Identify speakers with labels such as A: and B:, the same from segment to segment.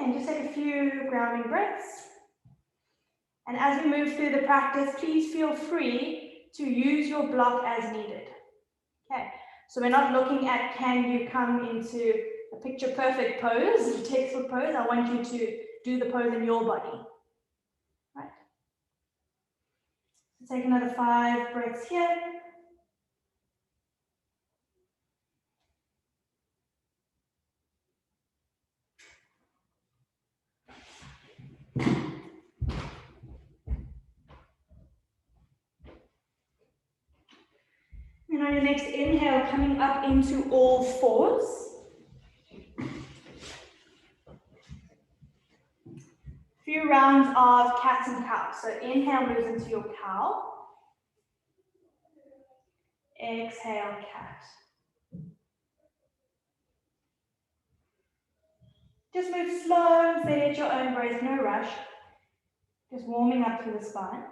A: And just take a few grounding breaths. And as we move through the practice, please feel free to use your block as needed. Okay, so we're not looking at can you come into a picture perfect pose, a textbook pose. I want you to do the pose in your body. Right. So take another 5 breaths here. And on your next inhale, coming up into all fours. Few rounds of cat and cow. So inhale moves into your cow. Exhale, cat. Just move slow, steady at your own breath, no rush. Just warming up through the spine.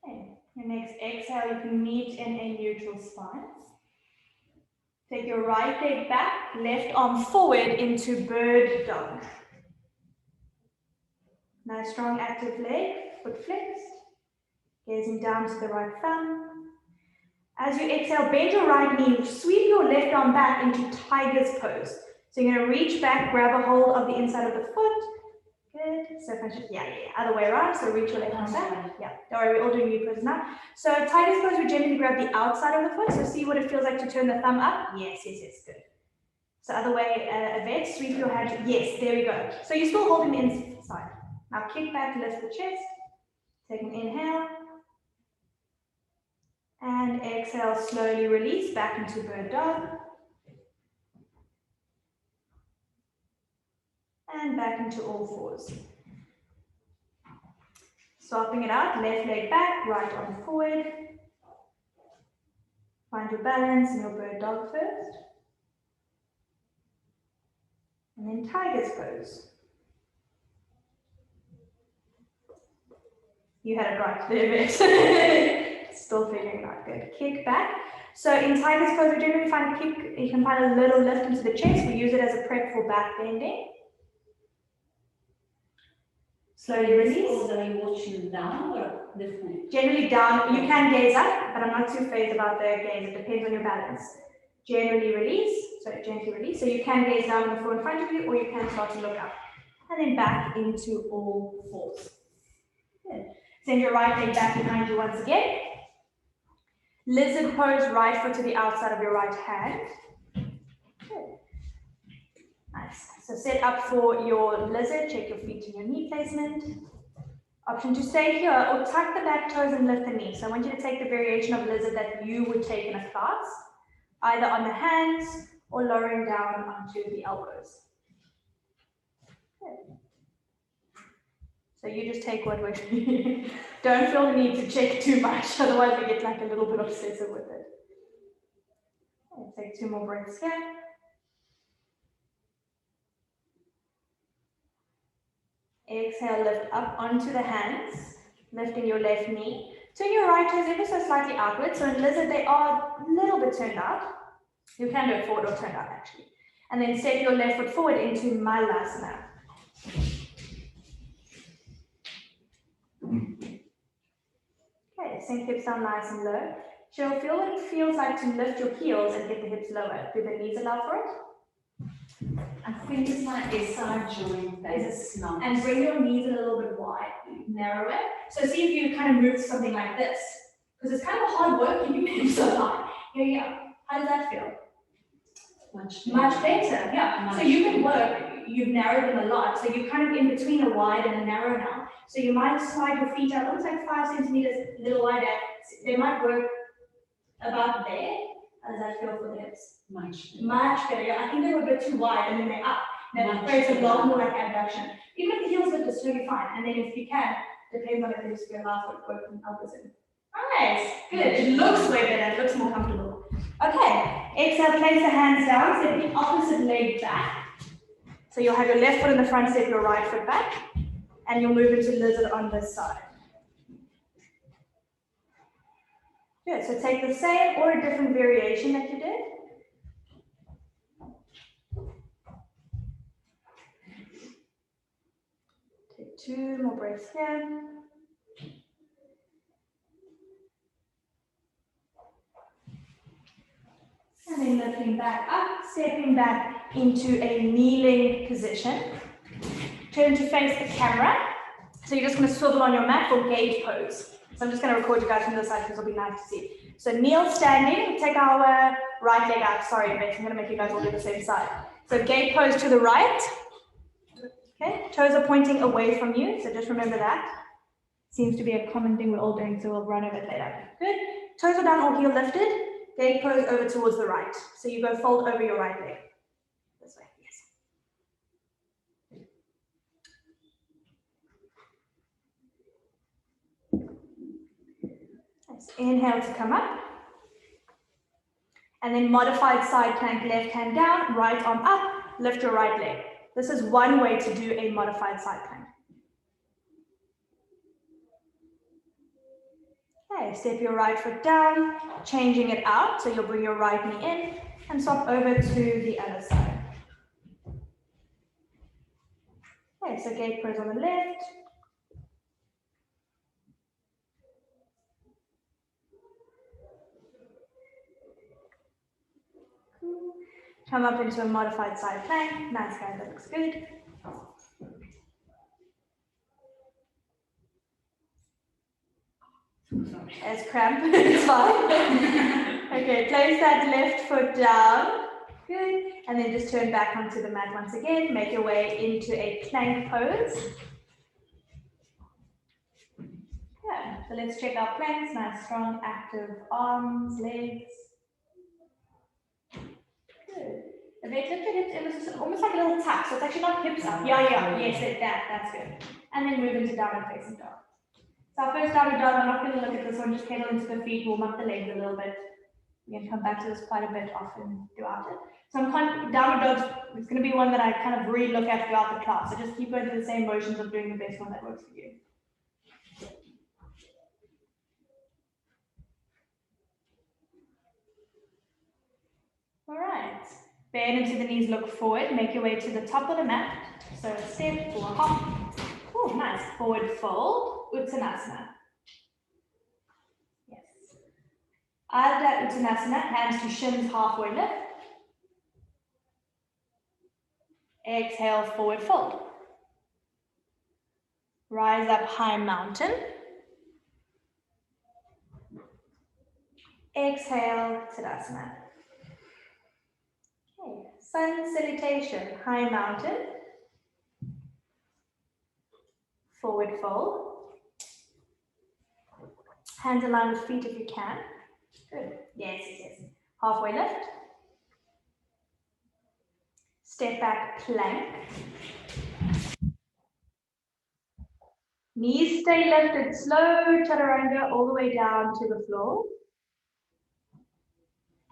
A: Okay. Your next exhale, you can meet in a neutral spine. Take your right leg back, left arm forward into bird dog. Nice strong active leg, foot flexed. Gazing down to the right thumb. As you exhale, bend your right knee, sweep your left arm back into tiger's pose. So you're going to reach back, grab a hold of the inside of the foot. Good. So other way around. So reach your left arm back. Yeah, don't worry, we're all doing new poses now. So tiger's pose, we generally grab the outside of the foot. So see what it feels like to turn the thumb up. Yes, good. So other way, Yvette, sweep your hand. Yes, there we go. So you're still holding the inside. Now kick back, lift the chest. Take an inhale. And exhale, slowly release back into bird dog. And back into all fours. Swapping it out, left leg back, right arm forward. Find your balance in your bird dog first. And then tiger's pose. You had it right there, Still figuring out good. Kick back. So in tiger's pose, we generally find a kick, you can find a little lift into the chest. We use it as a prep for back bending. Slowly release.
B: Are you watching down or the foot?
A: Generally down. You can gaze up, but I'm not too phased about the gaze. It depends on your balance. Generally release. So gently release. So you can gaze down on the floor in front of you, or you can start to look up. And then back into all fours. Good. Send your right leg back behind you once again. Lizard pose, right foot to the outside of your right hand. Good. Nice. So set up for your lizard, check your feet and your knee placement. Option to stay here or tuck the back toes and lift the knee. So I want you to take the variation of lizard that you would take in a class, either on the hands or lowering down onto the elbows. Good. So you just take what works for you. Don't feel the need to check too much, otherwise we get like a little bit obsessive with it. Okay, take 2 more breaths here. Exhale, lift up onto the hands, lifting your left knee. Turn your right toes ever so slightly outward. So in lizard, they are a little bit turned out. You can do it forward or turned out actually. And then step your left foot forward into Malasana. Okay, sink hips down nice and low. She'll feel what it feels like to lift your heels and get the hips lower. Do the knees allow for it?
B: I think it's my SR joint that is snug.
A: And bring your knees a little bit wide, narrower. So see if you kind of move to something like this. Because it's kind of hard work keeping the hips so high. Yeah. How does that feel?
B: Much better.
A: Much better, yeah.
B: Much
A: so you can work, you've narrowed them a lot. So you're kind of in between a wide and a narrow now. So you might slide your feet out, almost like 5 centimeters, a little wider. They might work about there. How does that feel for the hips?
B: Much better.
A: Much better. Yeah, I think they were a bit too wide and then they're up. Now it creates a lot more like abduction. Even if the heels lift, it's totally fine. And then if you can, depends on if it's your last foot work and elbows in. Nice, good. It looks way better, it looks more comfortable. Okay, exhale, place the hands down, step the opposite leg back. So you'll have your left foot in the front, step your right foot back. and you'll move into lizard on this side. Good, so take the same or a different variation that you did. Take 2 more breaths here. And then lifting back up, stepping back into a kneeling position. Turn to face the camera. So you're just going to swivel on your mat for gate pose. So I'm just going to record you guys from this side because it'll be nice to see. So kneel standing, take our right leg out. Sorry, Beth, I'm going to make you guys all do the same side. So gate pose to the right. Okay, toes are pointing away from you, so just remember that. Seems to be a common thing we're all doing, so we'll run over it later. Good. Toes are down or heel lifted. Gate pose over towards the right. So you go fold over your right leg. This way, yes. Nice. Inhale to come up. And then modified side plank, left hand down, right arm up, lift your right leg. This is one way to do a modified side plank. Okay, step your right foot down, changing it out. So you'll bring your right knee in and swap over to the other side. Okay, so gate pose on the left. Cool. Come up into a modified side plank. Nice, guys, that looks good. There's cramp, it's fine. Okay, place that left foot down. Good. And then just turn back onto the mat once again. Make your way into a plank pose. Yeah, so let's check our planks. Nice, strong, active arms, legs. Good. The leg lift your hips, it was almost like a little tap. So it's actually not hips up. Yeah, yes, that's good. And then move into downward facing dog. So our first downward dog, I'm not going to look at this one, just pedal into the feet, warm up the legs a little bit. We can come back to this quite a bit often throughout it. So I'm downward dogs, it's going to be one that I kind of re-look at throughout the class. So just keep going through the same motions of doing the best one that works for you. All right, bend into the knees, look forward, make your way to the top of the mat. So a step or a hop. Oh, nice. Forward fold, Uttanasana. Yes. Ardha Uttanasana, hands to shins, halfway lift. Exhale, forward fold. Rise up, high mountain. Exhale, Tadasana. Okay, sun salutation, high mountain. Forward fold. Hands align with feet if you can. Good. Yes. Halfway lift. Step back, plank. Knees stay lifted, slow chaturanga all the way down to the floor.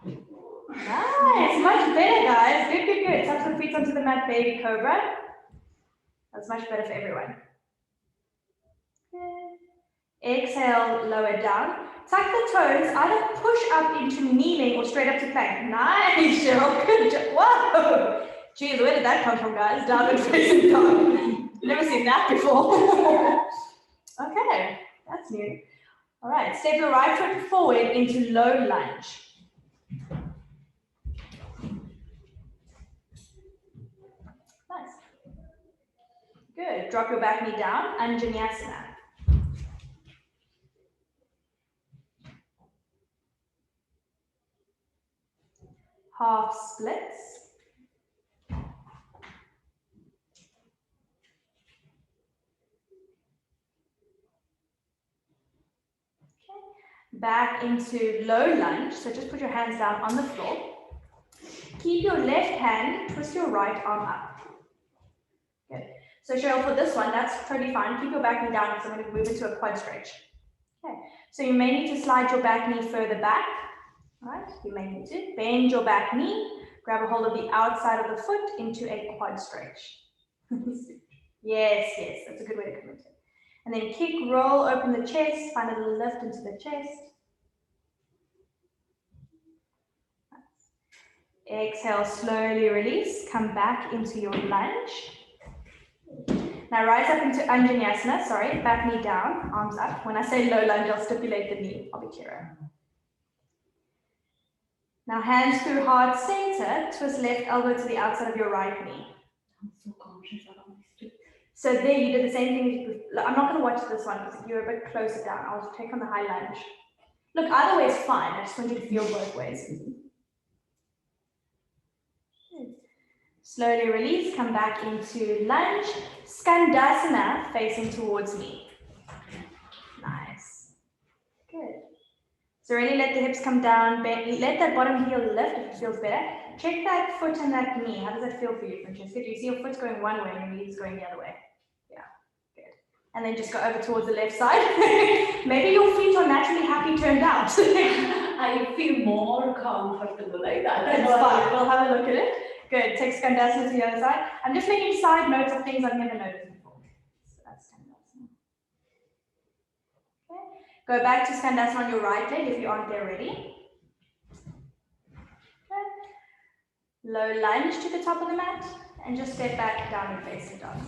A: Nice, much better, guys. Good. Tap some feet onto the mat, baby cobra. That's much better for everyone. Good. Exhale, lower down. Tuck the toes, either push up into kneeling or straight up to plank. Nice, Cheryl. Good job. Whoa. Geez, where did that come from, guys? Downward facing dog. Never seen that before. Okay, that's new. All right, step your right foot forward into low lunge. Nice. Good. Drop your back knee down, Anjaneyasana. Half splits. Back into low lunge, so just put your hands down on the floor. Keep your left hand, twist your right arm up. Good. So Cheryl, for this one, that's totally fine. Keep your back knee down because I'm going to move into a quad stretch. Okay. So you may need to slide your back knee further back. All right. You may need to bend your back knee, grab a hold of the outside of the foot into a quad stretch. Yes, yes, that's a good way to come into it. And then kick, roll, open the chest, find a little lift into the chest. Exhale, slowly release, come back into your lunge. Now rise up into Anjaneyasana, back knee down, arms up. When I say low lunge, I'll stipulate the knee, I'll be clearer. Now hands through heart center, twist left elbow to the outside of your right knee.
B: I'm so conscious around this too.
A: So there you did the same thing. I'm not going to watch this one because you're a bit closer down. I'll take on the high lunge. Look, either way is fine. I just want you to feel both ways. Slowly release, come back into lunge. Skandasana facing towards me. Nice. Good. So really let the hips come down. Let that bottom heel lift if it feels better. Check that foot and that knee. How does that feel for you, Francesca? Do you see your foot's going one way and your knee's going the other way? Yeah, good. And then just go over towards the left side. Maybe your feet are naturally happy turned out.
B: I feel more comfortable like that.
A: That's fine. We'll have a look at it. Good. Take Skandasana to the other side. I'm just making side notes of things I've never noticed before. So that's Skandasana. Okay. Go back to Skandasana on your right leg if you aren't there already. Okay. Low lunge to the top of the mat and just step back down and face the dog.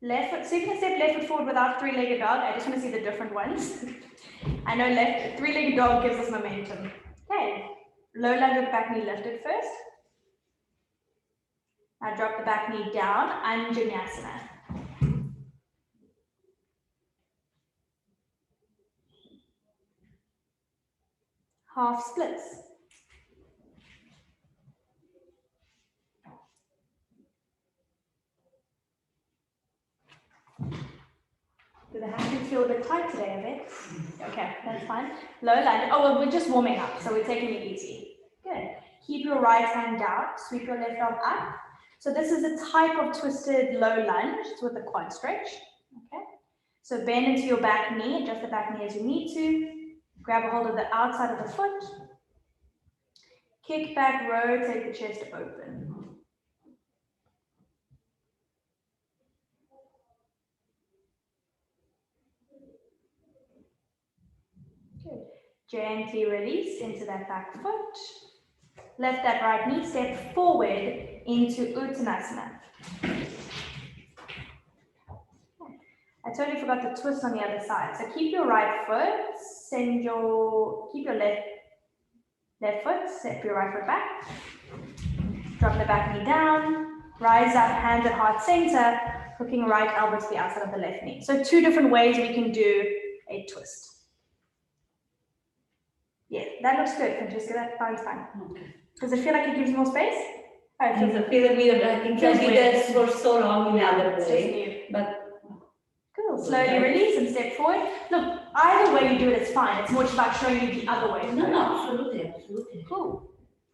A: Left foot, so you can step left foot forward without three-legged dog. I just want to see the different ones. I know three-legged dog gives us momentum. Okay, low lunge with back knee lifted first. Now drop the back knee down, Anjaneyasana. Half splits. Do the hamstrings feel a bit tight today, a bit? Okay, that's fine. Low lunge. Oh, well, we're just warming up, so we're taking it easy. Good. Keep your right hand down, sweep your left arm up. So this is a type of twisted low lunge. It's with a quad stretch. Okay. So bend into your back knee, adjust the back knee as you need to. Grab a hold of the outside of the foot. Kick back, rotate the chest open. Good. Gently release into that back foot. Lift that right knee, step forward into Uttanasana. I totally forgot to twist on the other side. So keep your right foot, keep your left foot, step your right foot back. Drop the back knee down, rise up, hands at heart center, hooking right elbow to the outside of the left knee. So two different ways we can do a twist. Yeah, that looks good, Francesca, that sounds fine.
B: Okay.
A: Does it feel like it gives you more space?
B: I feel weird. I think I did this for so long in the other way. But
A: cool. Slowly release and step forward. Look, either way you do it, it's fine. It's more just about showing you the other way.
B: no, absolutely, absolutely.
A: Cool.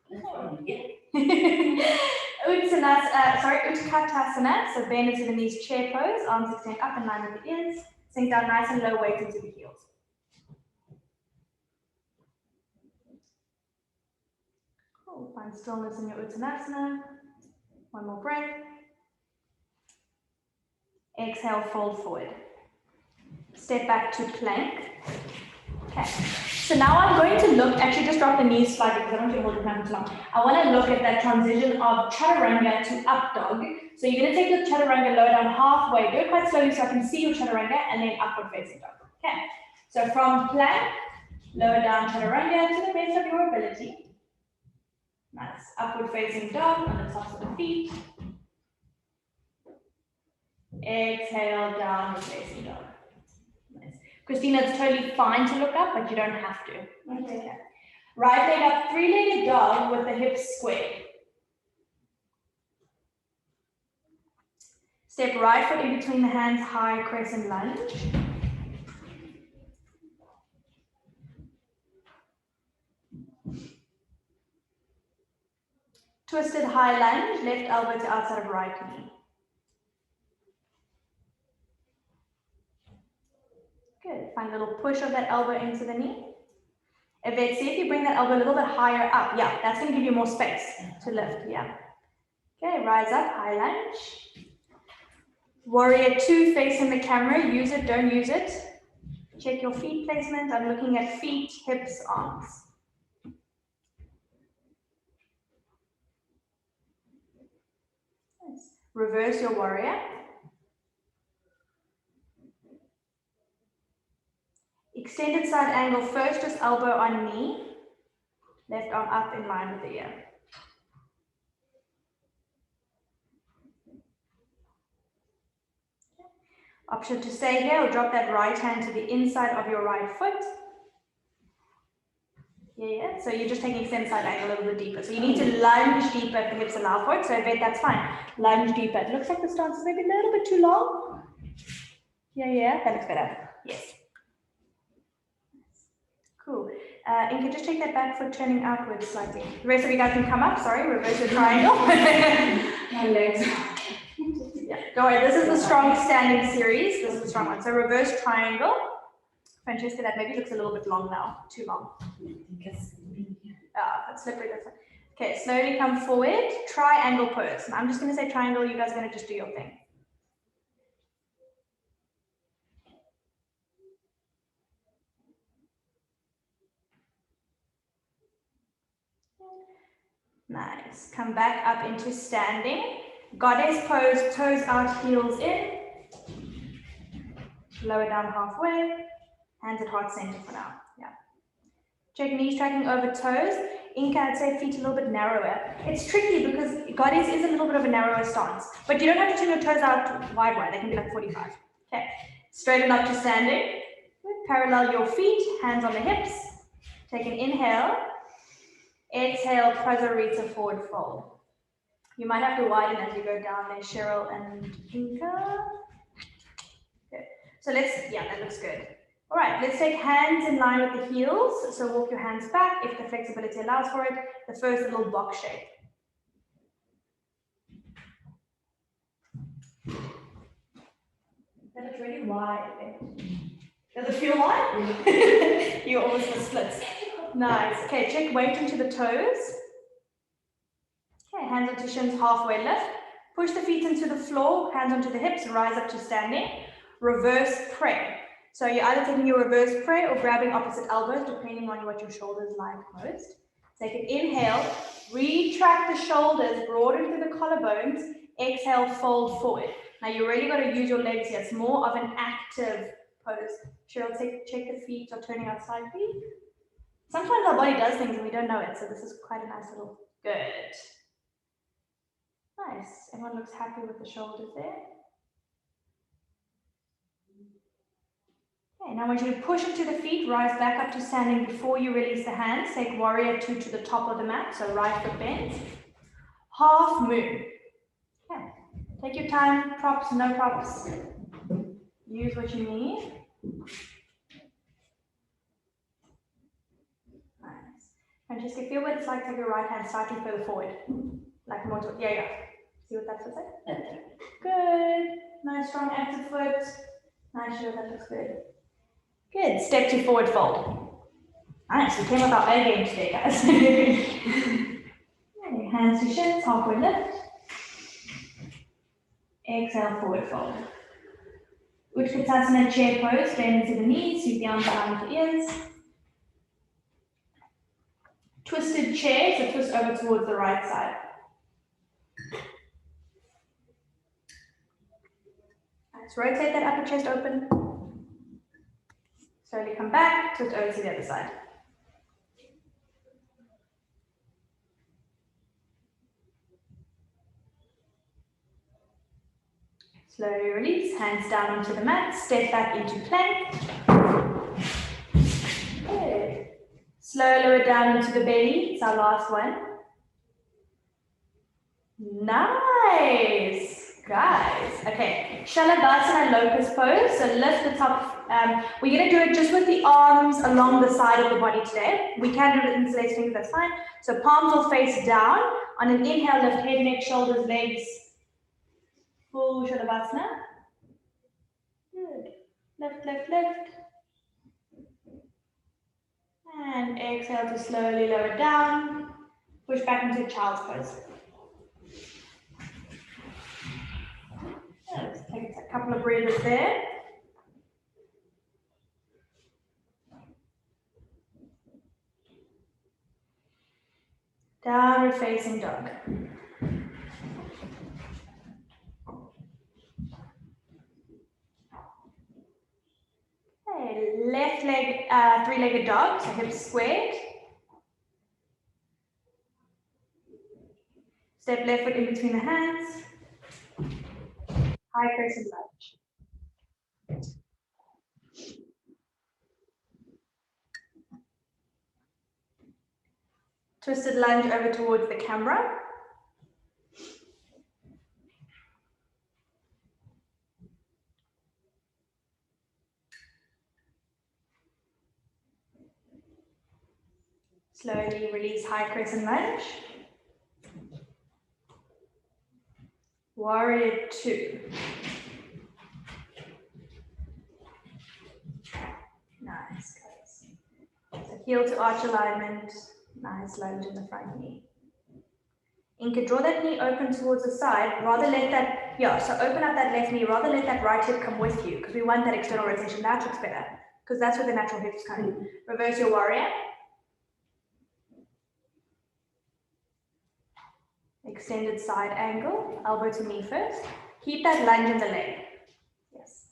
B: That's fine, yeah.
A: Utkatasana. So bend into the knees, chair pose, arms extend up in line with the ears. Sink down nice and low, weight into the heels. Cool. Find stillness in your Uttanasana. One more breath. Exhale, fold forward. Step back to plank. Okay. So now I'm going to look, actually just drop the knees slightly because I don't want you to hold your plank too long. I want to look at that transition of chaturanga to up dog. So you're going to take your chaturanga lower down halfway. Do it quite slowly so I can see your chaturanga and then upward facing dog. Okay. So from plank, lower down chaturanga to the best of your ability. Nice. Upward facing dog on the tops of the feet. Exhale, downward facing dog. Nice. Christina, it's totally fine to look up, but you don't have to. Okay. Right leg up, three-legged dog with the hips squared. Step right foot in between the hands, high crescent lunge. Twisted high lunge, left elbow to outside of right knee. Good. Find a little push of that elbow into the knee. Yvette, see if you bring that elbow a little bit higher up. Yeah, that's going to give you more space to lift. Yeah. Okay, rise up, high lunge. Warrior 2, facing the camera. Use it, don't use it. Check your feet placement. I'm looking at feet, hips, arms. Nice. Reverse your warrior. Extended side angle first, just elbow on knee. Left arm up in line with the ear. Option to stay here or drop that right hand to the inside of your right foot. Yeah. So you're just taking extended side angle a little bit deeper. So you need to lunge deeper if the hips allow for it. So Yvette, that's fine. Lunge deeper. It looks like the stance is maybe a little bit too long. Yeah. That looks better. Yes. Cool. Inka, just take that back foot turning outwards slightly. The rest of you guys can come up. Sorry, reverse your triangle.
C: My legs.
A: Yeah, don't worry. This is a strong standing series. This is a strong one. So reverse triangle. Francesca, that maybe looks a little bit long now. Too long. That's slippery. That's okay. Slowly come forward. Triangle pose. I'm just going to say triangle. You guys are going to just do your thing. Nice. Come back up into standing. Goddess pose, toes out, heels in. Lower down halfway. Hands at heart center for now. Yeah. Check knees tracking over toes. Inka, I'd say feet a little bit narrower. It's tricky because Goddess is a little bit of a narrower stance, but you don't have to turn your toes out wide. They can be like 45. Okay. Straighten up to standing. Parallel your feet, hands on the hips. Take an inhale. Exhale, Prasarita forward fold. You might have to widen as you go down there, Cheryl and Inka. Good. So that looks good. All right, let's take hands in line with the heels. So walk your hands back if the flexibility allows for it. The first little box shape. That looks really wide. Does it feel wide? You almost were splits. Nice. Okay, check weight into the toes. Okay, hands onto shins, halfway lift. Push the feet into the floor, hands onto the hips, rise up to standing. Reverse pray. So you're either taking your reverse pray or grabbing opposite elbows, depending on what your shoulders like most. Take an inhale, retract the shoulders, broaden through the collarbones. Exhale, fold forward. Now you really got to use your legs here. It's more of an active pose. Cheryl, check the feet are turning out slightly. Sometimes our body does things and we don't know it, so this is quite a nice little, good. Nice, everyone looks happy with the shoulders there. Okay, now I want you to push into the feet, rise back up to standing before you release the hands. Take warrior 2 to the top of the mat, so right foot bends. Half moon. Okay, take your time, props, no props. Use what you need. Francesca, feel what it's like to have your right hand slightly further forward. Like more to, yeah. See what that feels like? Good. Nice, strong, active foot. Nice, sure, that looks good. Good. Step to forward fold. Nice, we came with our A game today, guys. Okay, hands to shins, halfway lift. Exhale, forward fold. Utkatasana chair pose, bend into the knees, sweep the arms behind the ears. Twisted chair, so twist over towards the right side. Let's rotate that upper chest open. Slowly come back, twist over to the other side. Slowly release, hands down onto the mat, step back into plank. Good. Slow lower down into the belly, it's our last one. Nice, guys. Okay, Shalabhasana locust pose. So lift the top. We're going to do it just with the arms along the side of the body today. We can do it in interlaced fingers, that's fine. So palms will face down. On an inhale, lift head, neck, shoulders, legs. Full Shalabhasana. Good. Lift, lift, lift. And exhale to slowly lower down. Push back into child's pose. Let's take a couple of breathers there. Downward facing dog. Okay, left leg, three-legged dog, so hips squared. Step left foot in between the hands. High crescent lunge. Twisted lunge over towards the camera. Slowly release high crescent lunge. Warrior two. Nice, guys. So heel to arch alignment. Nice lunge in the front knee. Inka, draw that knee open towards the side. Rather let that, so open up that left knee. Rather let that right hip come with you because we want that external rotation. That looks better because that's where the natural hips come in. Reverse your warrior. Extended side angle, elbow to knee first. Keep that lunge in the leg. Yes.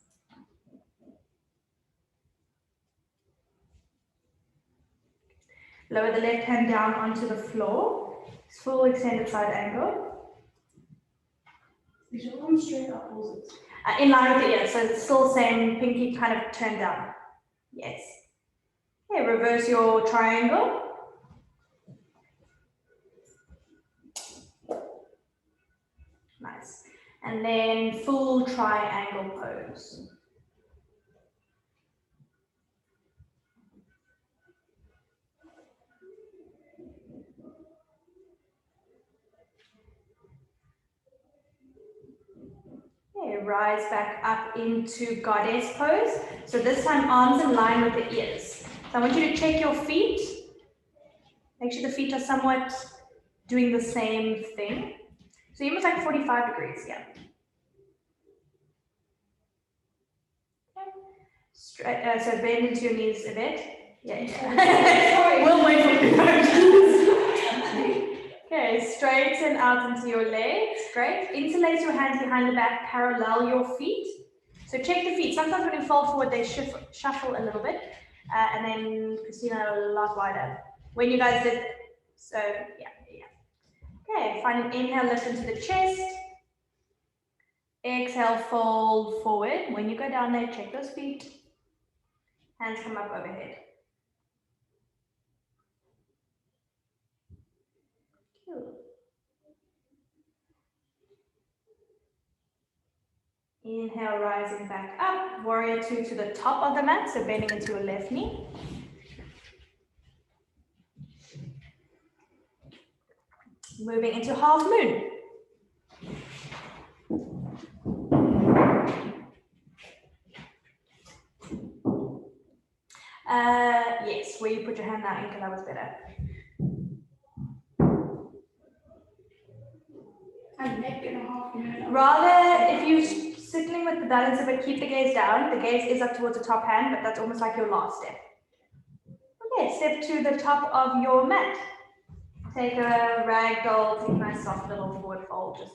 A: Lower the left hand down onto the floor. Full extended side angle.
C: Is your arm straight up or is it?
A: In line with the ear, so it's still same, pinky kind of turned down. Yes. Okay, reverse your triangle. Nice. And then full triangle pose. Okay, rise back up into goddess pose. So this time arms in line with the ears. So I want you to check your feet. Make sure the feet are somewhat doing the same thing. So you move like 45 degrees, yeah. Okay. Straight, so bend into your knees a bit. Yeah. We'll wait for the Okay, straighten out into your legs. Great. Interlace your hands behind the back, parallel your feet. So check the feet. Sometimes when you fall forward, they shuffle a little bit. And then Christina a lot wider. When you guys did, so yeah. Okay, find an inhale, lift into the chest. Exhale, fold forward. When you go down there, check those feet. Hands come up overhead. Cool. Inhale, rising back up. Warrior two to the top of the mat, so bending into your left knee. Moving into half moon. Yes, where you put your hand now, Inka, that was better.
C: And neck and a half moon.
A: Rather, if you're settling with the balance of it, keep the gaze down. The gaze is up towards the top hand, but that's almost like your last step. Okay, step to the top of your mat. Take a ragdoll, take a nice soft little forward fold. Just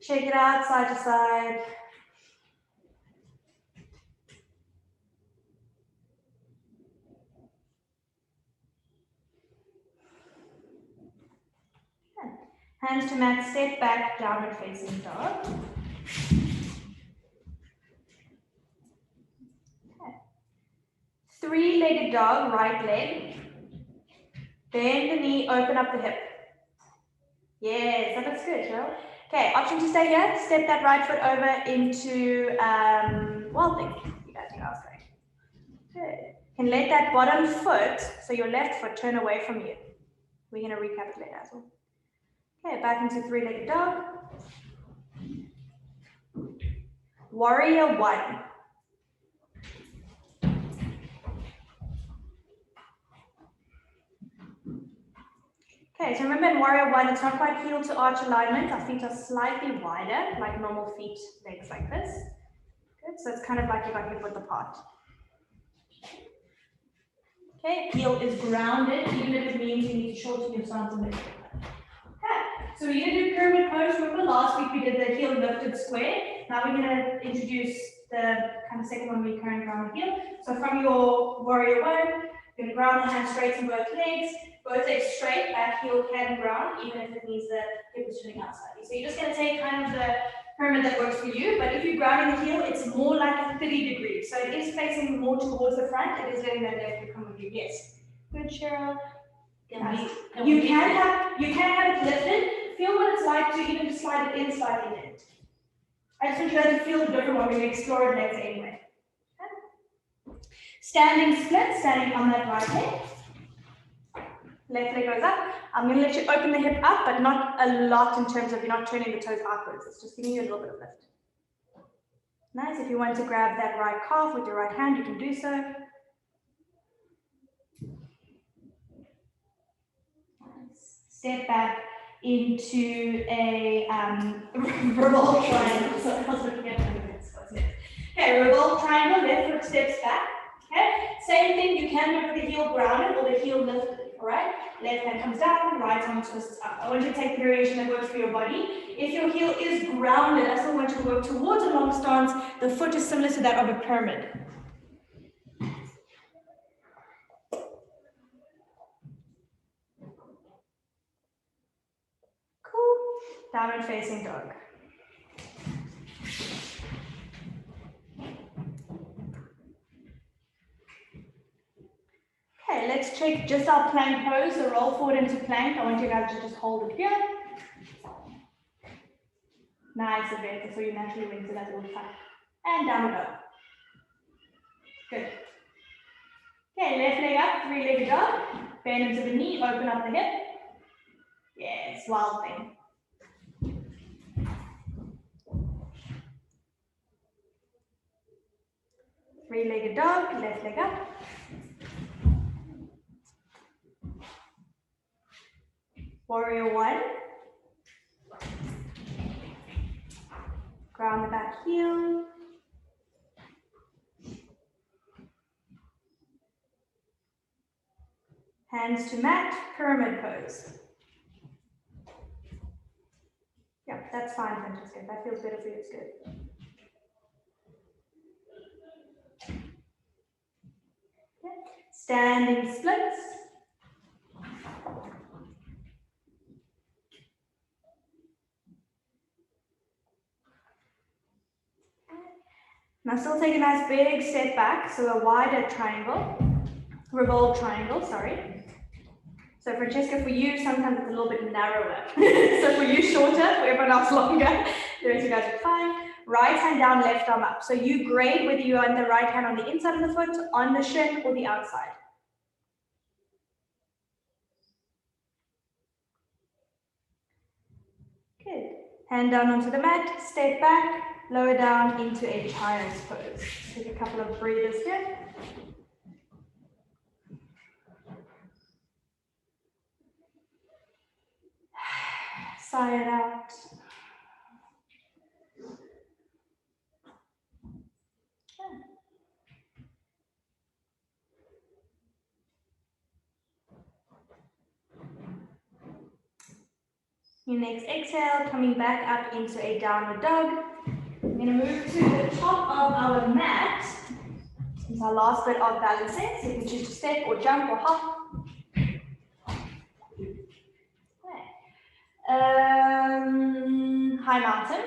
A: shake it out side to side. Hands to mat, step back, downward facing dog. Okay. Three-legged dog, right leg. Bend the knee, open up the hip. Yes, that looks good, Cheryl. Okay, option to stay here. Step that right foot over into wild thing. You guys know how it's going. Good. Can let that bottom foot, so your left foot, turn away from you. We're going to recapitulate as well. Okay, back into three-legged dog. Warrior one. Okay, so remember in Warrior 1, it's not quite heel to arch alignment. Our feet are slightly wider, like normal feet, legs like this. Good, so it's kind of like you got hip width apart. Okay, heel is grounded, even if it means you need to shorten your stance a bit. Okay, so we're going to do pyramid pose. Remember last week we did the heel lifted square. Now we're going to introduce the kind of second one where you current ground the heel. So from your Warrior 1, you're going to ground the hands straight on both legs straight, back heel can ground, even if it means the hip is turning out slightly. So you're just going to take kind of the pyramid that works for you, but if you're grounding the heel, it's more like a 30 degrees. So it is facing more towards the front. It is letting that left hip come with you. Yes. Good, Cheryl. Nice. You can have it lifted. Feel what it's like to even just slide it in, slide it in. I just want you guys to feel the different one. We're going to explore it later anyway. Okay. Standing split, standing on that right leg. Left leg goes up. I'm going to let you open the hip up, but not a lot in terms of you're not turning the toes outwards. It's just giving you a little bit of lift. Nice. If you want to grab that right calf with your right hand, you can do so. Nice. Step back into a revolve triangle. So I was looking at what's next. Okay, revolve triangle, left foot steps back. Okay, same thing, you can do it with the heel grounded or the heel lifted. All right, left hand comes down, right arm twists up. I want you to take the variation that works for your body. If your heel is grounded, I still want you to work towards a long stance. The foot is similar to that of a pyramid. Cool. Downward facing dog. Okay, let's check just our plank pose. So roll forward into plank. I want you guys to just hold it here. Nice, Advance. So you naturally wing to that little tuck. And down we go. Good. Okay, left leg up, three-legged dog. Bend into the knee, open up the hip. Yes, wild thing. Three-legged dog, left leg up. Warrior 1. Ground the back heel. Hands to mat, pyramid pose. Yeah, that's fine, Francesca. If that feels better for you, it's good. Okay. Standing splits. Now still take a nice big step back, so a wider triangle, revolve triangle, sorry. So Francesca, for you, sometimes it's a little bit narrower. So for you, shorter, for everyone else, longer. The rest of you guys are fine. Right hand down, left arm up. So you grade whether you're on the right hand on the inside of the foot, on the shin, or the outside. Good. Hand down onto the mat, step back, lower down into a child's pose. Take a couple of breathers here. Sigh it out. Your next exhale, coming back up into a downward dog. We're going to move to the top of our mat. It's our last bit of balancing, so you can choose to step or jump or hop. High mountain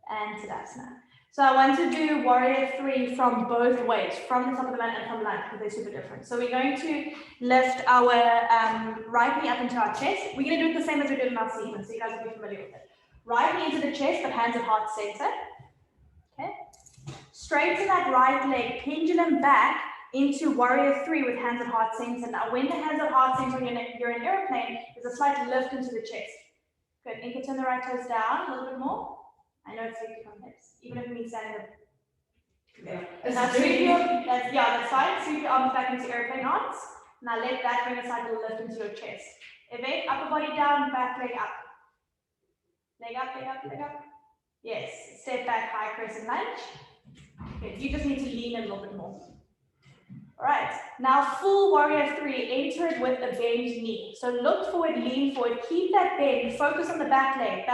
A: and Tadasana. So I want to do Warrior 3 from both ways, from the top of the mat and from the mat, because they're super different. So we're going to lift our right knee up into our chest. We're going to do it the same as we did in our sequence, so you guys will be familiar with it. Right knee into the chest, but hands at heart center. Okay. Straighten that right leg, pendulum back into Warrior 3 with hands at heart center. Now, when the hands at heart center on you're in airplane, there's a slight lift into the chest. Good. You can turn the right toes down a little bit more. I know it's safety from hips, even if it means standing up.
C: Yeah.
A: That's fine. Sweep your arms back into airplane arms. Now let that bring a slight little lift into your chest. Evade, upper body down, back leg up. Leg up, leg up, leg up. Yes, step back, high crescent lunge. Okay, you just need to lean a little bit more. All right, now full warrior 3, enter it with a bend knee. So look forward, lean forward, keep that bend, focus on the back leg,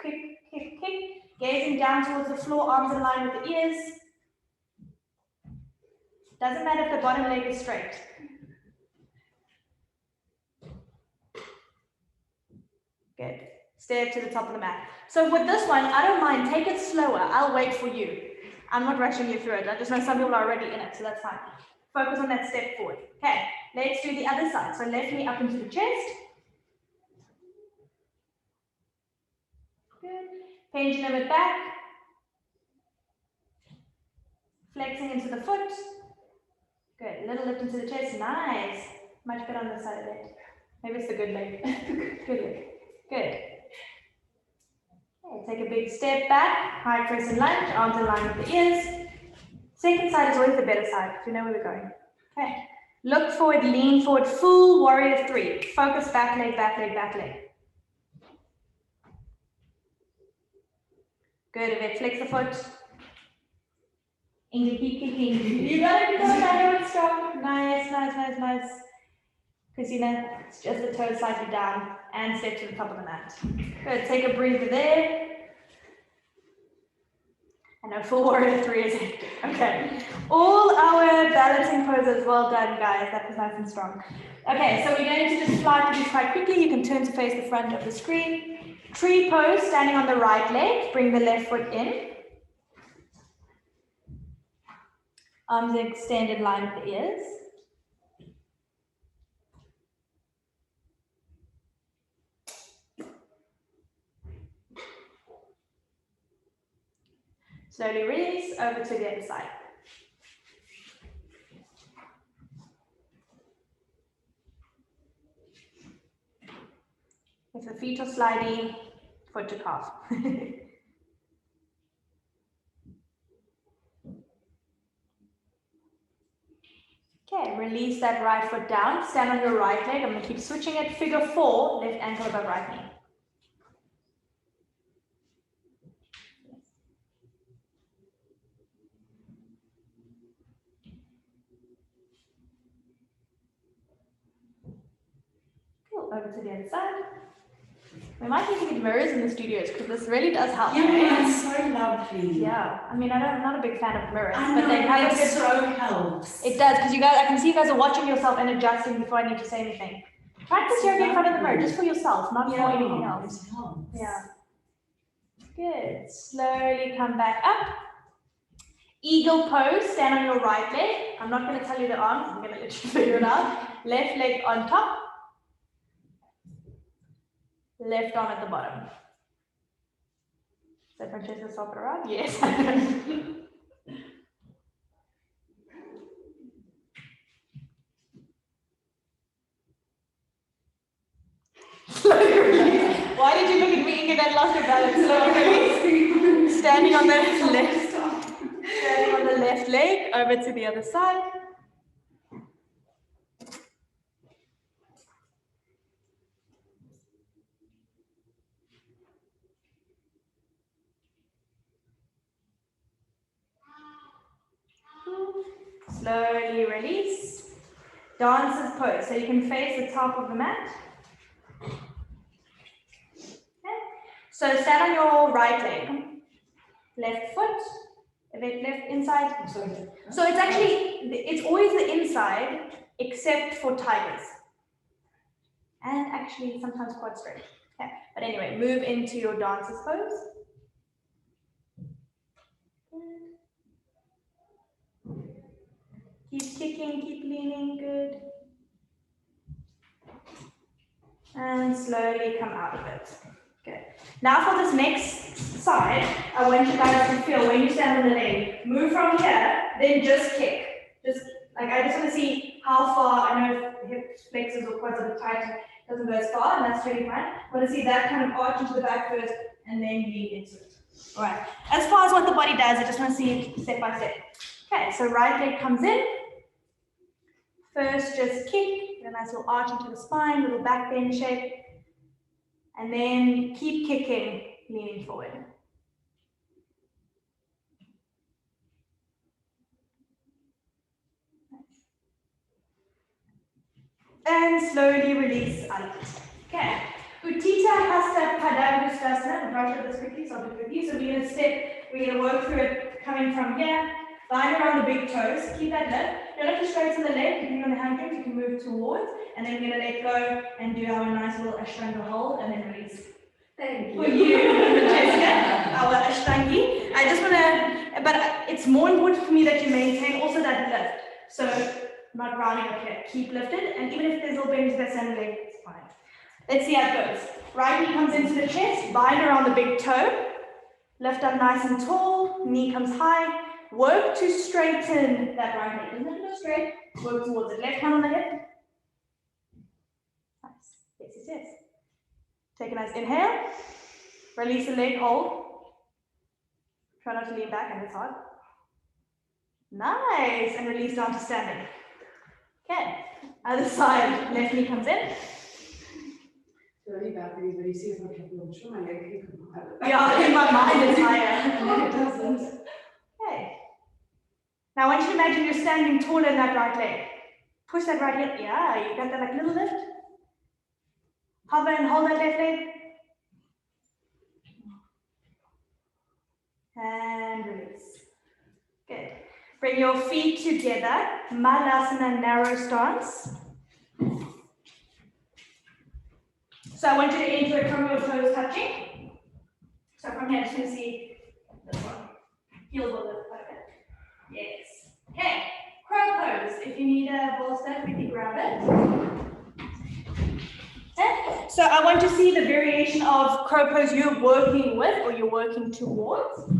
A: kick, kick, kick. Gazing down towards the floor, arms in line with the ears. Doesn't matter if the bottom leg is straight. Good. Step to the top of the mat. So with this one, I don't mind, take it slower. I'll wait for you. I'm not rushing you through it. I just know some people are already in it, so that's fine. Focus on that step forward. Okay, let's do the other side. So left knee up into the chest. Good. Pendulum it back. Flexing into the foot. Good. Little lift into the chest. Nice. Much better on this side of it. Maybe it's the good leg. Good leg. Good. Okay, take a big step back. High crescent lunge. Arms in line with the ears. Second side is always the better side. You know where we're going. Okay. Look forward, lean forward. Full warrior 3. Focus back leg, back leg, back leg. Good, Yvette. Flex the foot. Ingrid, keep kicking. You got it, you got it. I know it's strong. Nice, nice, nice, nice. Christina, it's just the toes slightly down and step to the top of the mat. Good, take a breather there. I know full warrior 3 is it. Okay. All our balancing poses, well done, guys. That was nice and strong. Okay, so we're going to just fly through these quite quickly. You can turn to face the front of the screen. Tree pose, standing on the right leg. Bring the left foot in. Arms extended, line with the ears. Slowly release over to the other side. If the feet are sliding, foot to calf. Okay, release that right foot down. Stand on your right leg. I'm going to keep switching it. Figure 4, left ankle above right knee. Cool, over to the other side. We might need to get mirrors in the studios because this really does help.
C: Yeah, it's so lovely.
A: Yeah, I mean, I'm not a big fan of mirrors,
C: I
A: but
C: know,
A: they have a
C: it
A: good.
C: so helps.
A: It does, because you guys, I can see you guys are watching yourself and adjusting before I need to say anything. Practice yoga in front of the mirror, just for yourself, not for anything else.
C: It helps.
A: Yeah. Good. Slowly come back up. Eagle pose, stand on your right leg. I'm not going to tell you the arms, I'm going to let you figure it out. Left leg on top. Left arm at the bottom. Is that Francesca swap it around? Yes. Slowly release. Why did you look at me, Ingrid, and lost your balance? Slowly release. Standing on the left. Standing on the left leg, over to the other side. Slowly release. Dancer's pose. So you can face the top of the mat. Okay. So stand on your right leg. Left foot. Left inside.
C: Sorry.
A: So it's actually, it's always the inside except for tigers. And actually sometimes quite straight. Okay. But anyway, move into your dancer's pose. Keep kicking, keep leaning, good. And slowly come out of it. Good. Now for this next side, I want you guys to feel when you stand on the leg, move from here, then just kick. Just like I just want to see how far. I know if hip flexors or quads are a bit tight, it doesn't go as far, and that's really fine. I want to see that kind of arch into the back first, and then lean into it. All right. As far as what the body does, I just want to see it step by step. Okay, so right leg comes in. First, just kick. Get a nice little arch into the spine, little back bend shape. And then keep kicking, leaning forward. And slowly release out of it. Okay. Utthita Hasta Pada Uttanasana. I'll brush over this quickly, so I'll do it with you. So we're going to work through it coming from here, line around the big toes. Keep that lift. Don't have to straighten the leg. Depending on the hamstrings, you can move towards. And then we're going to let go and do our nice little Ashtanga hold and then release.
B: Thank
A: For you, Jessica, our Ashtangi. I just want to, but it's more important for me that you maintain also that lift. So not rounding up here, keep lifted, and even if there's a little bend to that center leg, it's fine. Let's see how it goes. Right knee comes into the chest, bind around the big toe, lift up nice and tall, knee comes high, work to straighten that right leg. Doesn't have to go straight, work towards it. Left hand on the hip. Nice. Yes, yes, yes. Take a nice inhale, release the leg, hold. Try not to lean back, and it's hard. Nice, and release down to standing. Okay, other side, left knee comes in.
C: Really bad things when you see someone having a show, my leg can come out.
A: Yeah, in my mind it's higher.
C: No, it doesn't.
A: Okay. Now I want you to imagine you're standing taller in that right leg. Push that right hip. Yeah, you got that like little lift. Hover and hold that left leg. And release. Good. Bring your feet together. Malasana, narrow stance. So I want you to enter it from your toes touching. So from here, just going to see this one. Heels will lift quite a bit. Yes. Okay. Crow pose. If you need a bolster, quickly grab it. Okay. So I want to see the variation of crow pose you're working with or you're working towards.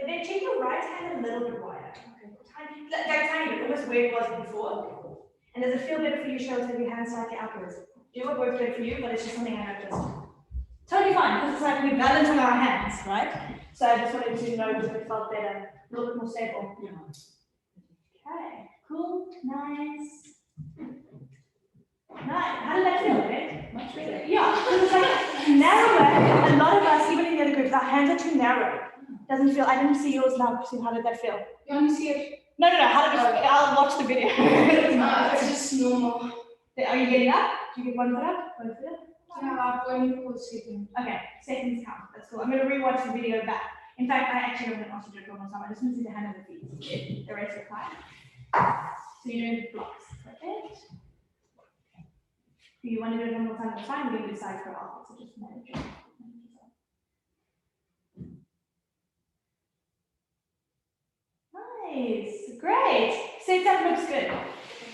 A: Then take your right hand a little bit wider. Okay. Tiny bit, almost where it was before. And does it feel better for you, Cheryl, to have your hands slightly outwards? Do what works better for you, but it's just something I noticed. Totally fine, because it's like we're balancing our hands, right? So I just wanted to know if it felt better, a little bit more stable. Yeah. Okay, cool, nice. Nice. How did that feel, right? Much better. Yeah, because it's like narrower. A lot of us, even in the other groups, our hands are too narrow. Doesn't feel, I didn't see yours now, Christine. How did that feel?
C: You only see it?
A: No. How did it feel? I'll watch the video.
C: It's just normal.
A: Are you getting up? Do you get one foot up? One foot up?
C: Yeah, I'm going for second.
A: Okay, seconds count. That's cool. I'm going to rewatch the video back. In fact, I actually don't want to do it one more time. I just want to see the hand and the feet. The rest are fine. So you're doing blocks. Perfect. If you want to do it one more time, that's fine. We're going to do side for all. So just manage it. Nice, great. Setup looks good.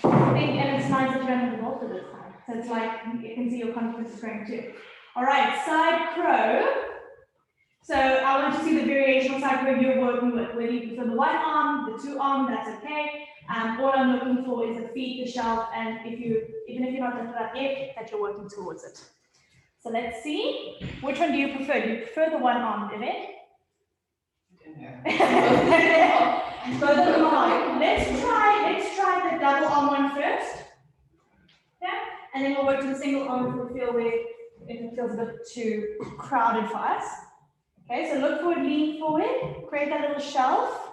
A: And it's nice that you don't have the bolster this time. So it's like you can see your confidence is growing too. All right, side crow. So I want to see the variation of side crow you're working with. Whether you prefer the one arm, the two arm, that's okay. All I'm looking for is the feet, the shelf, and even if you're not lifted up yet, that you're working towards it. So let's see. Which one do you prefer? Do you prefer the one arm, Vivek? Both of them are. Let's try the double arm one first. Yeah, and then we'll work to the single arm if we feel if it feels a bit too crowded for us. Okay, so look forward, lean forward, create that little shelf.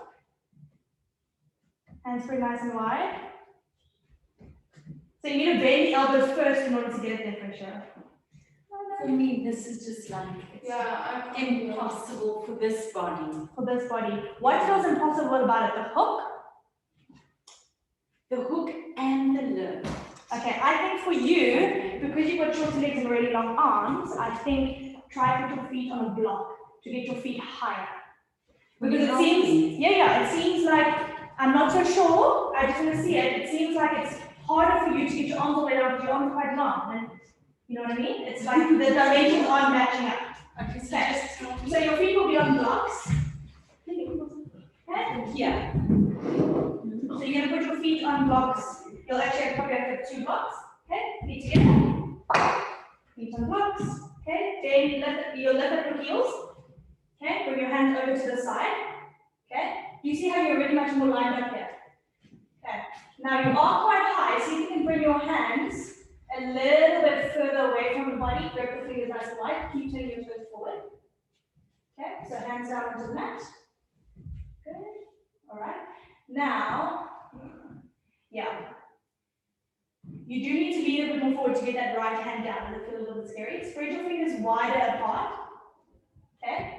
A: Hands spread nice and wide. So you need to bend the elbows first in order to get it there for sure.
B: For me, this is just like impossible for this body.
A: For this body. What feels impossible about it? The hook?
B: The hook and the lift.
A: Okay, I think for you, because you've got short legs and really long arms, I think try to put your feet on a block to get your feet higher. Because it seems, it seems like, I'm not so sure, I just want to see it. It seems like it's harder for you to get your arms all the way down because your arms are quite long. And you know what I mean? It's like the dimensions aren't matching up. Okay, so your feet will be on blocks. Okay?
B: Yeah.
A: So you're going to put your feet on blocks you'll actually probably have to 2 blocks. Okay, feet together, feet on blocks. Okay, then you'll lift up your heels. Okay, bring your hands over to the side. Okay, you see how you're really much more lined up here. Okay, now you are quite high, so you can bring your hands a little bit further away from the body. Grab the fingers nice and wide. Keep turning your toes forward. Okay, so hands down onto the mat. Good. All right. Now, yeah. You do need to lean a bit more forward to get that right hand down. Does it feel a little bit scary? Spread your fingers wider apart. Okay.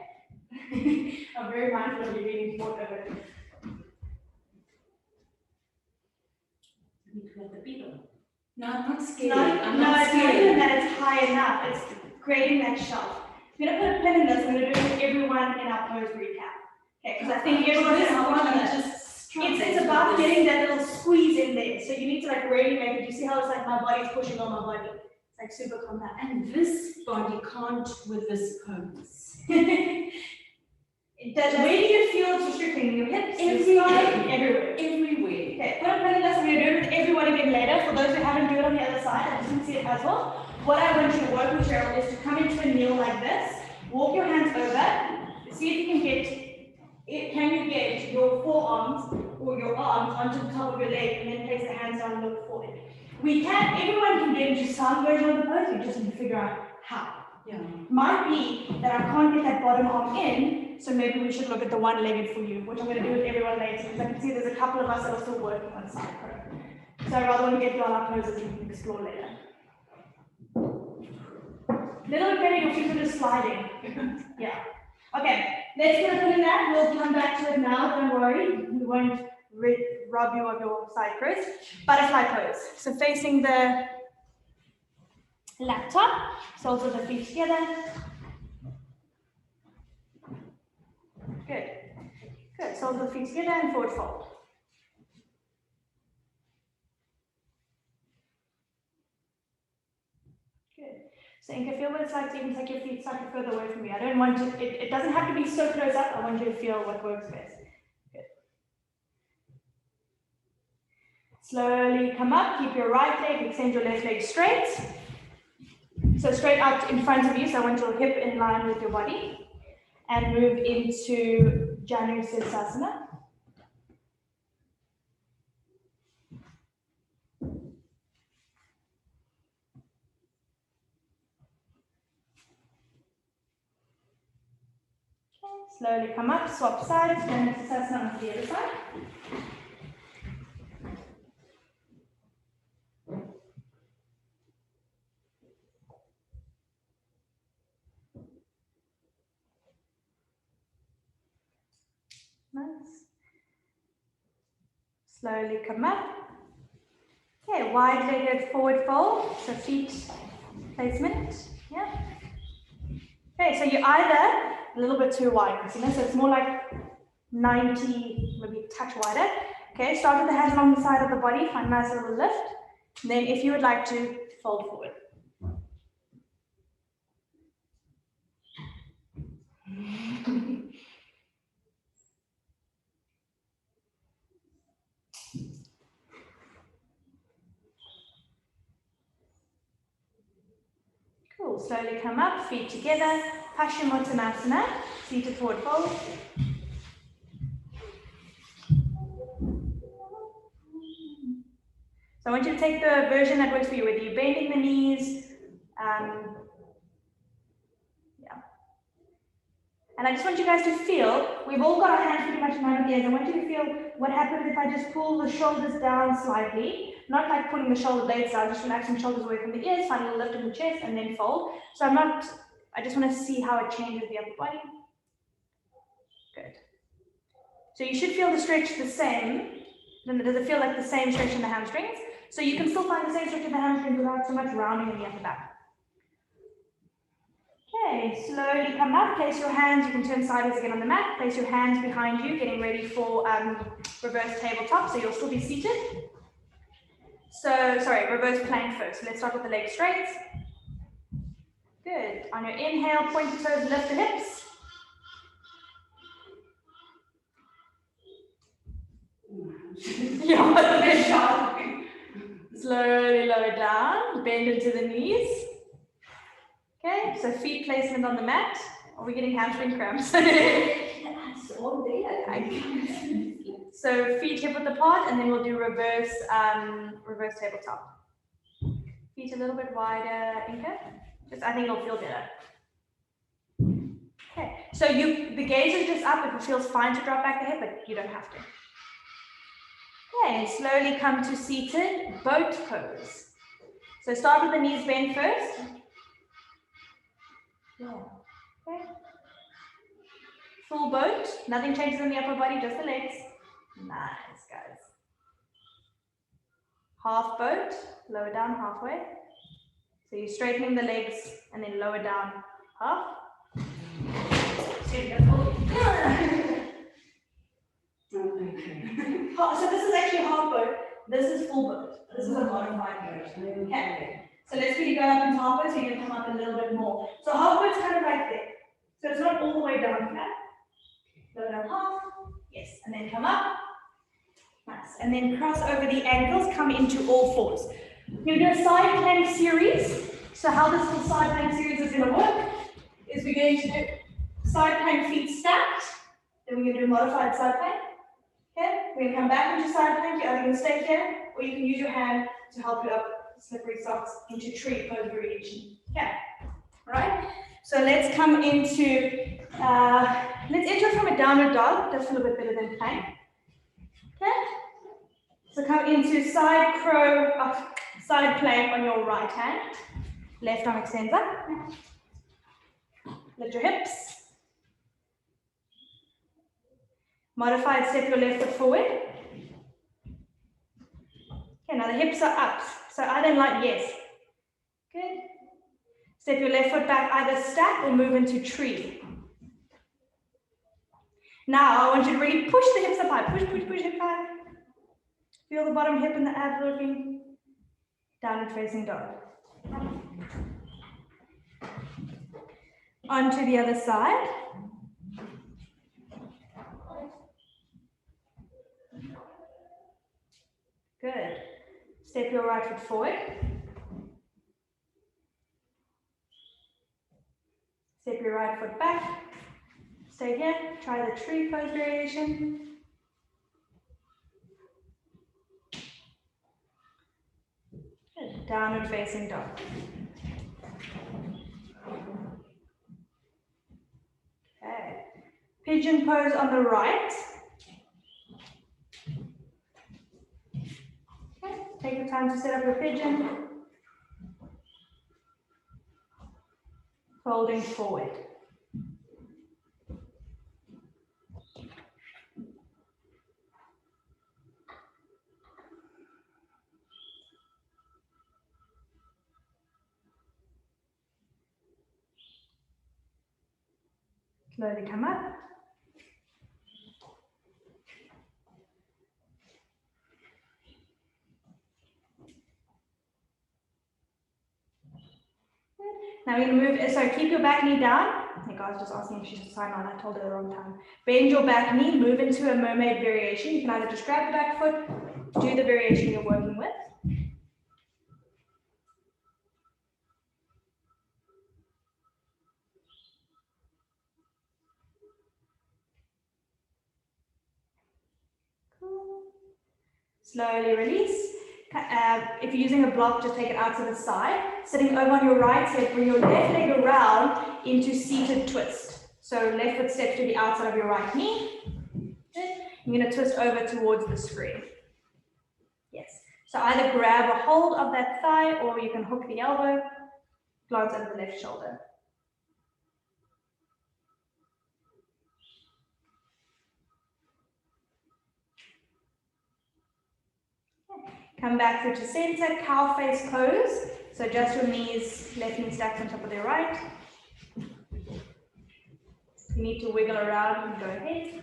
A: I'm very mindful of you leaning forward over.
C: You need to let the beat on.
B: No, I'm not
A: It's
B: scared.
A: not,
B: I'm
A: no,
B: not
A: it's not even
B: scared.
A: that it's high enough. It's creating that shelf. I'm going to put a pin in this. I'm going to do it with everyone in our pose recap. Okay, because I think everyone's going to help each other. It's about getting that little squeeze in there. So you need to like really make it. You see how it's like my body's pushing on my body. It's like super compact.
C: And this body can't with this pose.
A: It does. Where do you feel it's restricting? Your hips, your
C: Everywhere.
A: spine, everywhere.
C: Everywhere.
A: Okay, put a pin in this. I'm going to do it with everyone again later. For those who haven't do it on the other side, I just want to see it as well. What I want you to work with, Cheryl, is to come into a kneel like this. Walk your hands over. See if you can get it. Can you get your forearms or your arms onto the top of your leg and then place the hands down and look forward? We can. Everyone can get into some version of the pose. We just need to figure out how.
C: Yeah.
A: Might be that I can't get that bottom arm in, so maybe we should look at the one-legged for you, which I'm going to do with everyone later, because I can see there's a couple of us that are still working on side pro. So I rather want to get you on our poses and we can explore later. Little bit better, your feet are just sliding. Yeah. Okay, let's get a put in that. We'll come back to it now, don't worry. We won't rob you of your side pose. Butterfly pose. So facing the laptop, soles of the feet together. Good. Good. Soles of the feet together and forward fold. Good. So Inka, feel what it's like to even take your feet slightly further away from me. I don't want to, it doesn't have to be so close up. I want you to feel what works best. Good. Slowly come up, keep your right leg, extend your left leg straight. So straight out in front of you, so I want your hip in line with your body. And move into Janu Sirsasana. Okay, slowly come up, swap sides, Janu Sirsasana on the other side. Nice. Slowly come up. Okay, wide-legged forward fold, so feet placement. Yeah. Okay, so you're either a little bit too wide, Christina, so it's more like 90, maybe a touch wider. Okay, start with the hands along the side of the body, find a nice little lift. And then if you would like to, fold forward. Cool, slowly come up, feet together, Paschimottanasana, seated forward fold. So I want you to take the version that works for you, whether you're bending the knees, yeah. And I just want you guys to feel, we've all got our hands pretty much in line with the ears. I want you to feel what happens if I just pull the shoulders down slightly, not like pulling the shoulder blades down, just relaxing shoulders away from the ears, find a little lift in the chest and then fold. So I just want to see how it changes the upper body. Good. So you should feel the stretch the same. Does it feel like the same stretch in the hamstrings? So you can still find the same stretch in the hamstrings without so much rounding in the upper back. Okay, slowly come up, place your hands, you can turn sideways again on the mat, place your hands behind you, getting ready for reverse tabletop, so you'll still be seated. So, sorry, reverse plank first. So let's start with the legs straight. Good. On your inhale, point the toes, lift the hips. Yeah, Slowly lower down, bend into the knees. Okay, so feet placement on the mat. Are we getting hamstring cramps?
B: All day.
A: So feet hip width apart, and then we'll do reverse tabletop. Feet a little bit wider, Inka. I think it'll feel better. Okay, so the gaze is just up. If it feels fine to drop back the head, but you don't have to. Okay, slowly come to seated boat pose. So start with the knees bent first. Yeah. Okay. Full boat, nothing changes in the upper body, just the legs. Nice, guys. Half boat, lower down halfway. So you're straightening the legs and then lower down half.
C: Okay.
A: So this is actually half boat. This is full boat. This is a modified boat. Okay. So let's really go up into half boat so you can come up a little bit more. So half boat's kind of right there. So it's not all the way down, okay? Lower down half. Yes. And then come up. Nice. And then cross over the ankles, come into all fours. You're going to do a side plank series. So how this little side plank series is going to work is we're going to do side plank feet stacked. Then we're going to do a modified side plank. Okay, we're going to come back into side plank. You're either going to stay here, or you can use your hand to help you up slippery socks into tree pose variation. Okay, all right. So let's come into, let's enter from a downward dog. That's a little bit better than plank. Okay, so come into side crow, side plank on your right hand. Left arm extends up. Lift your hips. Modified, step your left foot forward. Okay, now the hips are up. So either like yes. Good. Step your left foot back, either stack or move into tree. Now I want you to really push the hips up high. Push, push, push, hip high. Feel the bottom hip and the ab working. Downward facing dog. Onto the other side. Good. Step your right foot forward. Step your right foot back. Stay here. Try the tree pose variation. Good. Downward facing dog. Okay. Pigeon pose on the right. Okay. Take your time to set up your pigeon. Folding forward. Slowly come up. Now we're going to move, so keep your back knee down. The guy's just asking if she should sign on. I told her the wrong time. Bend your back knee, move into a mermaid variation. You can either just grab the back foot, do the variation you're working with. Cool. Slowly release. If you're using a block, just take it out to the side. Sitting over on your right hip, bring your left leg around into seated twist. So left foot steps to the outside of your right knee. You're going to twist over towards the screen. Yes. So either grab a hold of that thigh, or you can hook the elbow, glance under the left shoulder. Come back through to center, cow face pose. So just your knees, left knee stacked on top of the right. If you need to wiggle around, go ahead.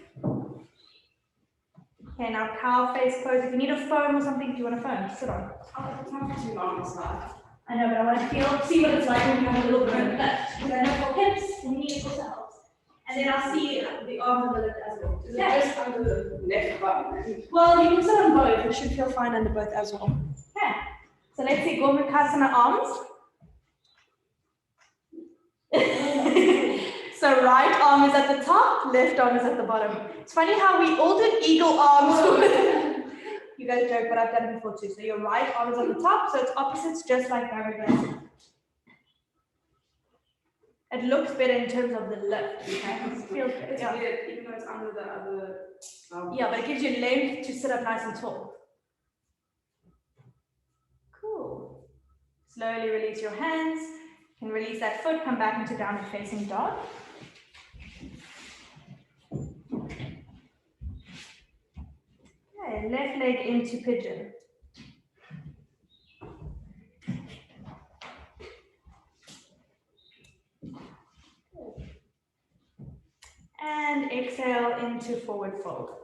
A: Okay, now cow face pose. If you need a foam or something, do you want a foam? Sit on.
C: Oh, it's not too long, it's not.
A: I know, but I want to see what it's like when you have a little bit of lift. Because I know for hips and knees also helps. And then I'll see the arms of the lift as well.
C: Is it just under the left button?
A: Well, you can sit on both. It should feel fine under both as well. Okay. So let's see Gomukhasana arms. So right arm is at the top, left arm is at the bottom. It's funny how we all did eagle arms. You guys joke, but I've done it before too. So your right arm is on the top, so it's opposites, just like Bharadvajasana. It looks better in terms of the lift. Okay? It feels good.
C: It's
A: Yeah.
C: weird, even though it's under the other.
A: Yeah, but it gives you length to sit up nice and tall. Cool. Slowly release your hands. You can release that foot, come back into downward facing dog. Okay, left leg into pigeon. And exhale into forward fold.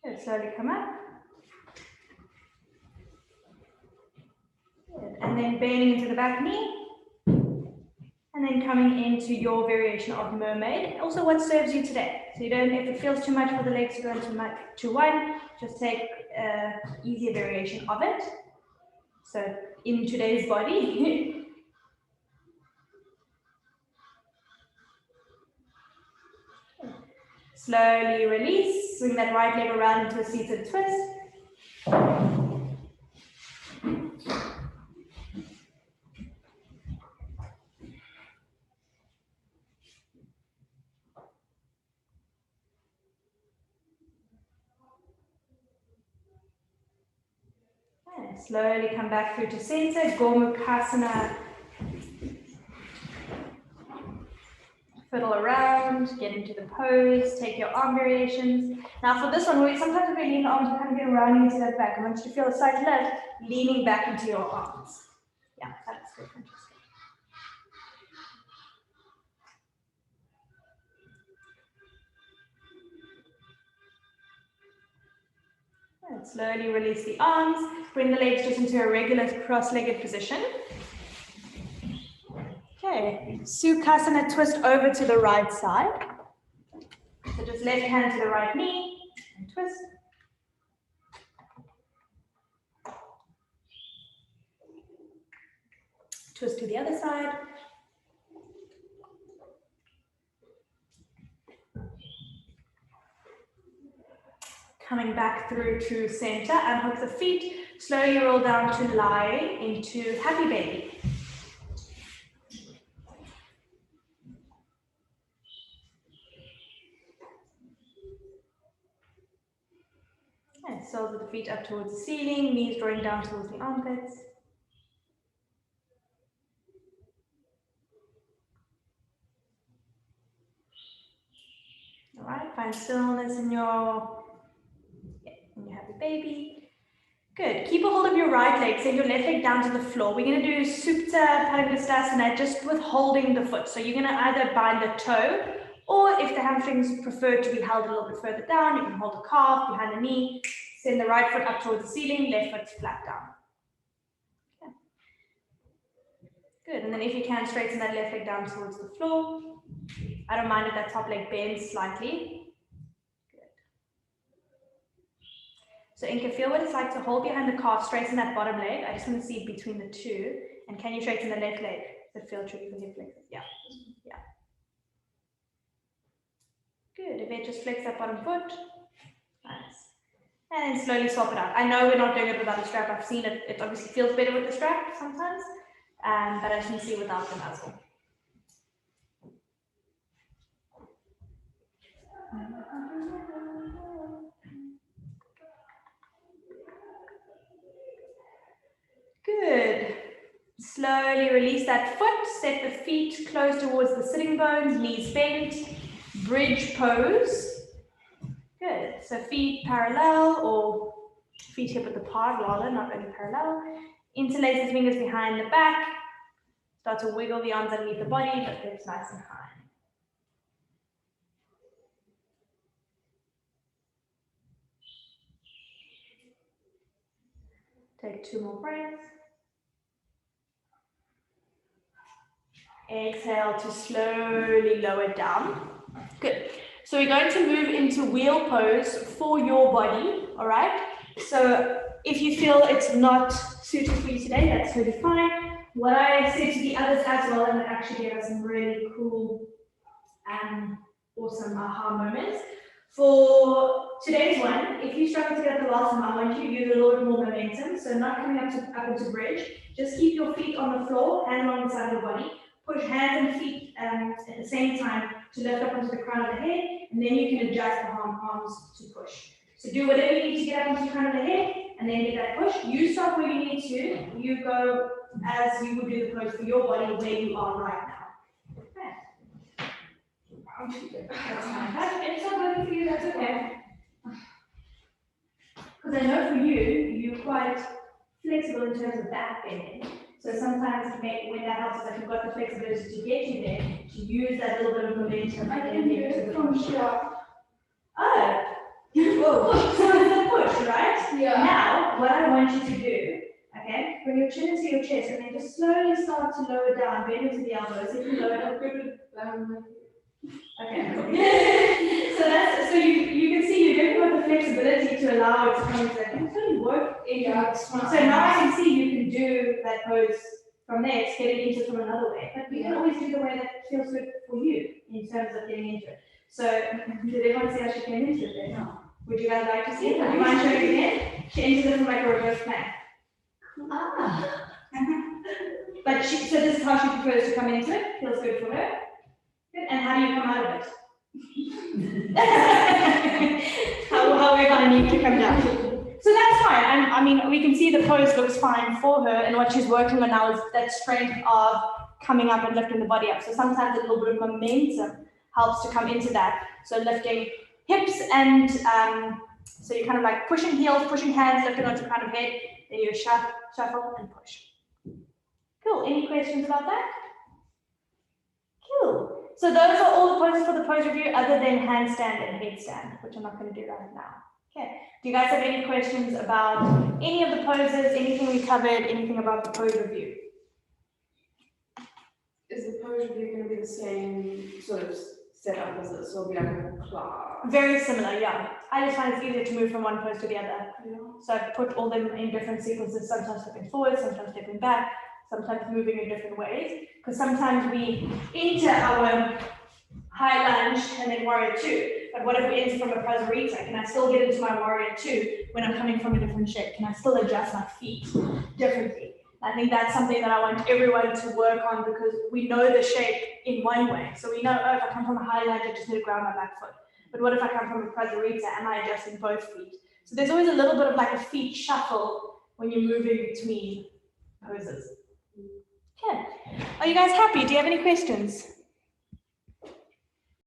A: Good, slowly come up. Good. And then bending into the back knee. And then coming into your variation of mermaid. Also what serves you today. So you don't, if it feels too much for the legs to go into one, just take easier variation of it. So in today's body. Slowly release, swing that right leg around into a seated twist. And slowly come back through to center, Gomukhasana. Fiddle around, get into the pose, take your arm variations. Now for this one, sometimes we lean the arms, we kind of get rounding into that back. I want you to feel a slight lift, leaning back into your arms. Yeah, that's good. Interesting. And slowly release the arms, bring the legs just into a regular cross-legged position. Okay, Sukhasana, twist over to the right side. So just left hand to the right knee and twist. Twist to the other side. Coming back through to center, unhook the feet, slowly roll down to lie into happy baby. And soles of the feet up towards the ceiling, knees drawing down towards the armpits. All right, find stillness in your happy baby. Good. Keep a hold of your right leg. Send your left leg down to the floor. We're going to do Supta Padangusthasana just with holding the foot. So you're going to either bind the toe, or if the hamstrings prefer to be held a little bit further down, you can hold the calf behind the knee. Send the right foot up towards the ceiling, left foot flat down. Okay. Good. And then if you can, straighten that left leg down towards the floor. I don't mind if that top leg bends slightly. So Inka, feel what it's like to hold behind the calf, straighten that bottom leg. I just want to see between the two. And can you straighten the left leg? Does it feel tricky for hip flexors? Yeah. Yeah. Good. If it just flex that bottom foot. Nice. And then slowly swap it out. I know we're not doing it without a strap. I've seen it. It obviously feels better with the strap sometimes. But I can see without them as well. Good. Slowly release that foot, step the feet close towards the sitting bones, knees bent, bridge pose. Good. So feet parallel or feet hip width apart, rather, not really parallel. Interlace the fingers behind the back. Start to wiggle the arms underneath the body, but hips nice and high. Take 2 more breaths. Exhale to slowly lower down. Good. So we're going to move into wheel pose for your body, all right? So if you feel it's not suited for you today, that's totally fine. What I said to the others as well, and it actually gave us some really cool awesome aha moments. For today's one, if you struggle to get up the last time, I want you to use a little bit more momentum. So not coming up into bridge. Just keep your feet on the floor, hand on the side of the body. Push hands and feet at the same time to lift up onto the crown of the head, and then you can adjust the arms to push. So do whatever you need to get up onto the crown of the head, and then get that push. You stop where you need to. You go as you would do the pose for your body where you are right now. That's fine. If it's not working for you, that's okay. Because I know for you, you're quite flexible in terms of back bending. So sometimes when that helps is if you've got the flexibility to get you there, to use that little bit of momentum.
C: I can do it from here.
A: Oh, whoa. So it's a push, right?
C: Yeah.
A: Now, what I want you to do, okay, bring your chin into your chest and then just slowly start to lower down, bend into the elbows. If you lower down, okay. So you can see you're giving it the flexibility to allow it to come into that. It's really work. So now I can see you can do that pose from there, it's getting into it from another way. But you can always do the way that feels good for you in terms of getting into it. So did everyone see how she came into it then? No. Would you guys like to see it? Would you mind showing it again? She enters it from like a reverse plank.
B: Ah.
A: But so this is how she prefers to come into it. Feels good for her. Good. And how do you come out of it? how we're gonna need to come down. So that's fine. I mean, we can see the pose looks fine for her, and what she's working on now is that strength of coming up and lifting the body up. So sometimes a little bit of momentum helps to come into that. So lifting hips and so you're kind of like pushing heels, pushing hands, lifting onto the crown of head, then you shuffle and push. Cool. Any questions about that? Cool. So those are all the poses for the pose review other than handstand and headstand, which I'm not going to do right now. Okay. Do you guys have any questions about any of the poses, anything we covered, anything about the pose review?
C: Is the pose review going to be the same sort of setup as this, or be like a class?
A: Very similar, yeah. I just find it's easier to move from one pose to the other.
C: Yeah.
A: So I put all them in different sequences, sometimes stepping forward, sometimes stepping back, sometimes moving in different ways. Because sometimes we enter our high lunge and then warrior 2. But what if we enter from a prasarita? Can I still get into my warrior 2 when I'm coming from a different shape? Can I still adjust my feet differently? I think that's something that I want everyone to work on because we know the shape in one way. So we know, oh, if I come from a high lunge, I just need to ground my back foot. But what if I come from a prasarita? Am I adjusting both feet? So there's always a little bit of like a feet shuffle when you're moving between poses. Okay. Are you guys happy? Do you have any questions?